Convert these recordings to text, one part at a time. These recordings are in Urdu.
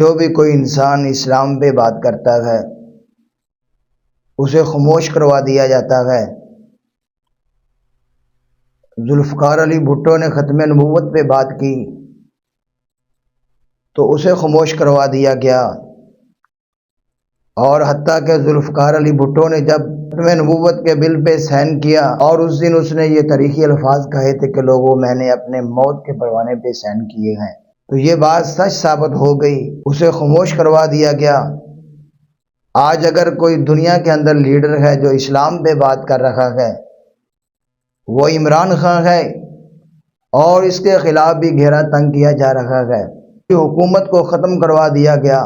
جو بھی کوئی انسان اسلام پہ بات کرتا ہے اسے خاموش کروا دیا جاتا ہے۔ ذوالفقار علی بھٹو نے ختم نبوت پہ بات کی تو اسے خاموش کروا دیا گیا، اور حتیٰ کہ ذوالفقار علی بھٹو نے جب ختم نبوت کے بل پہ سائن کیا اور اس دن اس نے یہ تاریخی الفاظ کہے تھے کہ لوگوں میں نے اپنے موت کے پروانے پہ سائن کیے ہیں، تو یہ بات سچ ثابت ہو گئی، اسے خاموش کروا دیا گیا۔ آج اگر کوئی دنیا کے اندر لیڈر ہے جو اسلام پہ بات کر رہا ہے وہ عمران خان ہے، اور اس کے خلاف بھی گھیرا تنگ کیا جا رہا ہے۔ حکومت کو ختم کروا دیا گیا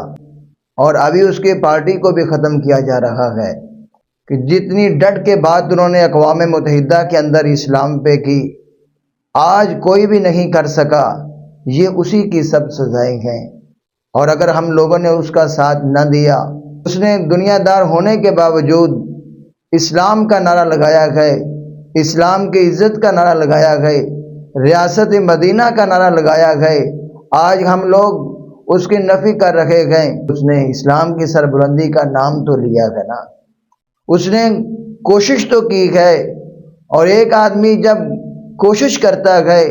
اور ابھی اس کی پارٹی کو بھی ختم کیا جا رہا ہے کہ جتنی ڈٹ کے بات انہوں نے اقوام متحدہ کے اندر اسلام پہ کی آج کوئی بھی نہیں کر سکا، یہ اسی کی سب سزائیں ہیں۔ اور اگر ہم لوگوں نے اس کا ساتھ نہ دیا، اس نے دنیا دار ہونے کے باوجود اسلام کا نعرہ لگایا ہے، اسلام کی عزت کا نعرہ لگایا ہے، ریاست مدینہ کا نعرہ لگایا ہے، آج ہم لوگ اس کی نفی کر رہے ہیں۔ اس نے اسلام کی سربلندی کا نام تو لیا ہے نا، اس نے کوشش تو کی ہے، اور ایک آدمی جب کوشش کرتا ہے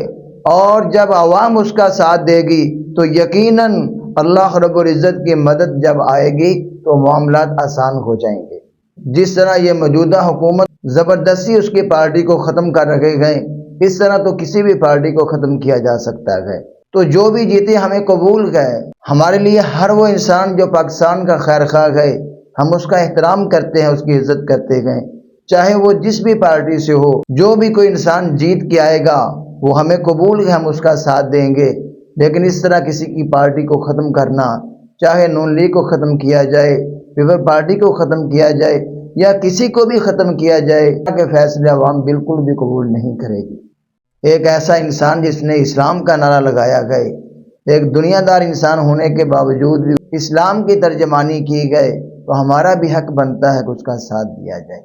اور جب عوام اس کا ساتھ دے گی تو یقیناً اللہ رب العزت کی مدد جب آئے گی تو معاملات آسان ہو جائیں گے۔ جس طرح یہ موجودہ حکومت زبردستی اس کی پارٹی کو ختم کر رہے ہیں، اس طرح تو کسی بھی پارٹی کو ختم کیا جا سکتا ہے۔ تو جو بھی جیتے ہمیں قبول ہے، ہمارے لیے ہر وہ انسان جو پاکستان کا خیر خواہ ہے ہم اس کا احترام کرتے ہیں، اس کی عزت کرتے ہیں، چاہے وہ جس بھی پارٹی سے ہو۔ جو بھی کوئی انسان جیت کے آئے گا وہ ہمیں قبول ہے، ہم اس کا ساتھ دیں گے، لیکن اس طرح کسی کی پارٹی کو ختم کرنا، چاہے نون لیگ کو ختم کیا جائے، پیپل پارٹی کو ختم کیا جائے یا کسی کو بھی ختم کیا جائے، کہ فیصلے عوام بالکل بھی قبول نہیں کرے گی۔ ایک ایسا انسان جس نے اسلام کا نعرہ لگایا گئے، ایک دنیا دار انسان ہونے کے باوجود بھی اسلام کی ترجمانی کی گئے، تو ہمارا بھی حق بنتا ہے کہ اس کا ساتھ دیا جائے۔